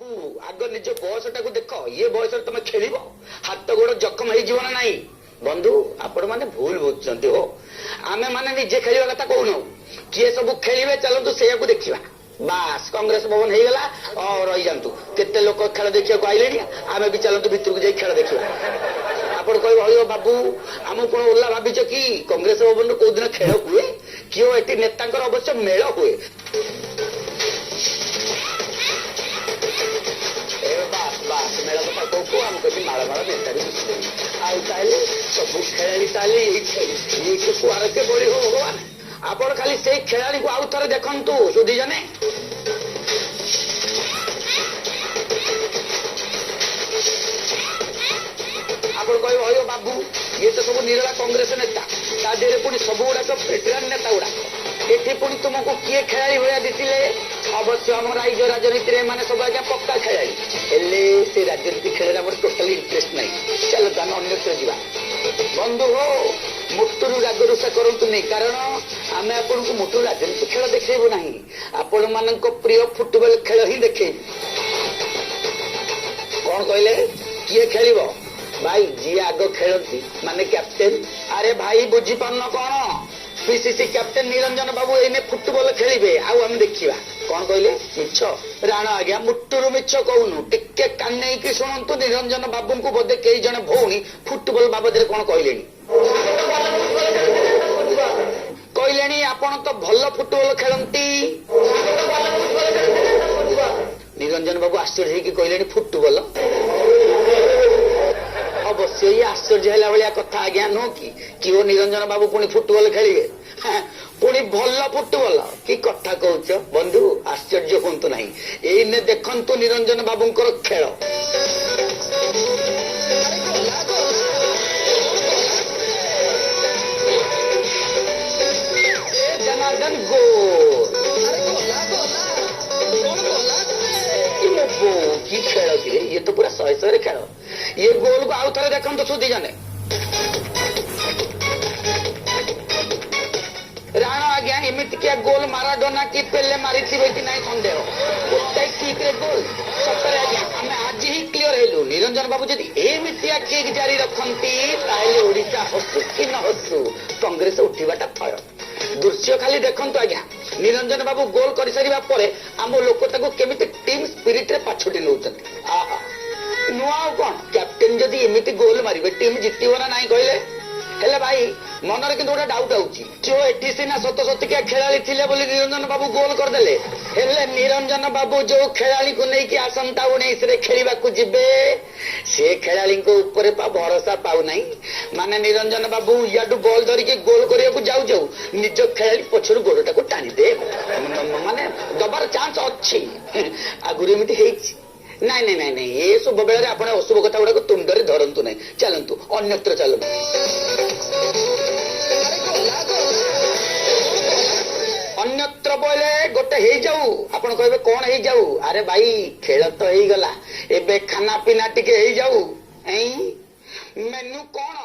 ଆଗ ନିଜ ବୟସଟାକୁ ଦେଖ। ଇଏ ବୟସରେ ତମେ ଖେଳିବ, ହାତ ଗୋଡ ଜଖମ ହେଇଯିବ ନା ନାହିଁ। ବନ୍ଧୁ ଆପଣ ମାନେ ଭୁଲ ବୁଝୁଛନ୍ତି। ହୋ ଆମେ ମାନେ ନିଜେ ଖେଳିବା କଥା କହୁନୁ। କିଏ ସବୁ ଖେଳିବେ ଚାଲନ୍ତୁ ସେଇଆକୁ ଦେଖିବା। ବାସ୍ କଂଗ୍ରେସ ଭବନ ହେଇଗଲା, ରହିଯାଆନ୍ତୁ। କେତେ ଲୋକ ଖେଳ ଦେଖିବାକୁ ଆଇଲେଣି, ଆମେ ବି ଚାଲନ୍ତୁ ଭିତରକୁ ଯାଇ ଖେଳ ଦେଖିବା। ଆପଣ କହିବେ ହଳିବ ବାବୁ ଆମକୁ କଣ ଓଲା ଭାବିଛ କି? କଂଗ୍ରେସ ଭବନରେ କୋଉ ଦିନ ଖେଳ ହୁଏ? କିଏ ଏଠି ନେତାଙ୍କର ଅବଶ୍ୟ ମେଳ ହୁଏ। ମେଳ କଥା କହୁ ଆମେ କହିବି ମାଳ ମାଳ ନେତା ବି ଆଉ ତାହେଲେ ସବୁ ଖେଳାଳି ତାହେଲେ ଏଇଠି କୁଆରକେ ବଳି ହଉ ଭଗବାନ। ଆପଣ ଖାଲି ସେଇ ଖେଳାଳିକୁ ଆଉ ଥରେ ଦେଖନ୍ତୁ ସୁଧୀଜନେ। ଆପଣ କହିବେ ହଇବ ବାବୁ ଇଏ ତ ସବୁ ନିରଳା କଂଗ୍ରେସ ନେତା, ତା ଦେହରେ ପୁଣି ସବୁ ଗୁଡାକ ଭେଟରାନ ନେତା ଗୁଡାକ। ଏଠି ପୁଣି ତୁମକୁ କିଏ ଖେଳାଳି ଭଳିଆ ଦିଶିଲେ? ଅବଶ୍ୟ ଆମ ରାଜ୍ୟ ରାଜନୀତିରେ ଏମାନେ ସବୁ ଆଜ୍ଞା ପକ୍କା ଖେଳାଳି, ହେଲେ ସେ ରାଜନୀତି ଖେଳରେ ଆମର ଟୋଟାଲି ଇଣ୍ଟରେଷ୍ଟ ନାହିଁ। ଚାଲନ୍ତୁ ଆମେ ଅନ୍ୟତ୍ର ଯିବା। ବନ୍ଧୁ ହୋ ମୋଟରୁ ରାଗରୁଷା କରନ୍ତୁନି, କାରଣ ଆମେ ଆପଣଙ୍କୁ ମୋଟରୁ ରାଜନୀତି ଖେଳ ଦେଖେଇବୁ ନାହିଁ, ଆପଣ ମାନଙ୍କ ପ୍ରିୟ ଫୁଟବଲ ଖେଳ ହିଁ ଦେଖେଇବୁ। କଣ କହିଲେ? କିଏ ଖେଳିବ? ଭାଇ ଯିଏ ଆଗ ଖେଳନ୍ତି ମାନେ କ୍ୟାପ୍ଟେନ। ଆରେ ଭାଇ ବୁଝିପାରୁନ କଣ? ପିସିସି କ୍ୟାପ୍ଟେନ ନିରଞ୍ଜନ ବାବୁ ଏଇନେ ଫୁଟବଲ ଖେଳିବେ, ଆଉ ଆମେ ଦେଖିବା। କଣ କହିଲେ? ମିଛ ରାଣ ଆଜ୍ଞା, ମୁଟୁରୁ ମିଛ କହୁନୁ। ଟିକେ କାନେଇକି ଶୁଣନ୍ତୁ। ନିରଞ୍ଜନ ବାବୁଙ୍କୁ ବୋଧେ କେଇ ଜଣେ ଭଉଣୀ ଫୁଟବଲ ବାବଦରେ କଣ କହିଲେଣି। କହିଲେଣି ଆପଣ ତ ଭଲ ଫୁଟବଲ ଖେଳନ୍ତି। ନିରଞ୍ଜନ ବାବୁ ଆଶ୍ଚର୍ଯ୍ୟ ହେଇକି କହିଲେଣି ଫୁଟବଲ। ଅବଶ୍ୟ ଇଏ ଆଶ୍ଚର୍ଯ୍ୟ ହେଲା ଭଳିଆ କଥା ଆଜ୍ଞା ନୁହଁ କି? କିଓ ନିରଞ୍ଜନ ବାବୁ ପୁଣି ଫୁଟବଲ ଖେଳିବେ, ପୁଣି ଭଲ ଫୁଟବଲ। କି କଥା କହୁଛ ବନ୍ଧୁ? ଆଶ୍ଚର୍ଯ୍ୟ ହୁଅନ୍ତୁ ନାହିଁ, ଏଇନେ ଦେଖନ୍ତୁ ନିରଞ୍ଜନ ବାବୁଙ୍କର ଖେଳ। କି ଖେଳ କିରେ? ଇଏ ତ ପୁରା 100-100ରେ ଖେଳ। ଇଏ ଗୋଲକୁ ଆଉ ଥରେ ଦେଖନ୍ତୁ ସୁଧି ଜଣେ। ରାଣ ଆଜ୍ଞା ଏମିତିକିଆ ଗୋଲ ମାରାଡୋନା କି ପେଲେ ମାରିଥିବେ କି ନାଇଁ ସନ୍ଦେହ। ଗୋଟାଏ କିକରେ ଗୋଲ। ସତରେ ଆଜ୍ଞା ଆମେ ଆଜି ହିଁ କ୍ଲିୟର ହେଲୁ। ନିରଞ୍ଜନ ବାବୁ ଯଦି ଏମିତିଆ କିକ୍ ଜାରି ରଖନ୍ତି ତାହେଲେ ଓଡିଶା ହସୁ କି ନ ହସୁ କଂଗ୍ରେସ ଉଠିବାଟା ଥୟ। ଦୃଶ୍ୟ ଖାଲି ଦେଖନ୍ତୁ ଆଜ୍ଞା। ନିରଞ୍ଜନ ବାବୁ ଗୋଲ କରିସାରିବା ପରେ ଆମ ଲୋକ ତାକୁ କେମିତି ଟିମ୍ ସ୍ପିରିଟ ରେ ପାଛୋଟି ନେଉଛନ୍ତି। ଆହା ନୂଆ ଆଉ କଣ? କ୍ୟାପ୍ଟେନ ଯଦି ଏମିତି ଗୋଲ ମାରିବେ ଟିମ୍ ଜିତିବ ନା ନାଇଁ କହିଲେ? ହେଲେ ଭାଇ ମନରେ କିନ୍ତୁ ଗୋଟେ ଡାଉଟ ଆଉଛି। ଯୋଉ ଏଠି ସିନା ସତସତିକା ଖେଳାଳି ଥିଲେ ବୋଲି ନିରଞ୍ଜନ ବାବୁ ଗୋଲ କରିଦେଲେ, ହେଲେ ନିରଞ୍ଜନ ବାବୁ ଯୋଉ ଖେଳାଳିକୁ ନେଇକି ଆସନ୍ତା 19ରେ ଖେଳିବାକୁ ଯିବେ ସେ ଖେଳାଳିଙ୍କ ଉପରେ ଭରସା ପାଉନାହିଁ। ମାନେ ନିରଞ୍ଜନ ବାବୁ ଇଆଡୁ ବଲ ଧରିକି ଗୋଲ କରିବାକୁ ଯାଉ ଯାଉ ନିଜ ଖେଳାଳି ପଛରୁ ଗୋଡଟାକୁ ଟାଣିଦେ, ମାନେ ଦବାର ଚାନ୍ସ ଅଛି। ଆଗରୁ ଏମିତି ହେଇଛି। ନାଇଁ ନାଇଁ ନାଇଁ ନାଇଁ, ଏ ଶୁଭ ବେଳରେ ଆପଣ ଅଶୁଭ କଥା ଗୁଡାକ ତୁଣ୍ଡରେ ଧରନ୍ତୁ ନାହିଁ। ଚାଲନ୍ତୁ ଅନ୍ୟତ୍ର ଚାଲନ୍ତୁ। ଅନ୍ୟତ୍ର ବୋଇଲେ ଗୋଟେ ହେଇଯାଉ। ଆପଣ କହିବେ କଣ ହେଇଯାଉ? ଆରେ ଭାଇ ଖେଳ ତ ହେଇଗଲା, ଏବେ ଖାନା ପିନା ଟିକେ ହେଇଯାଉ। ମେନୁ କଣ?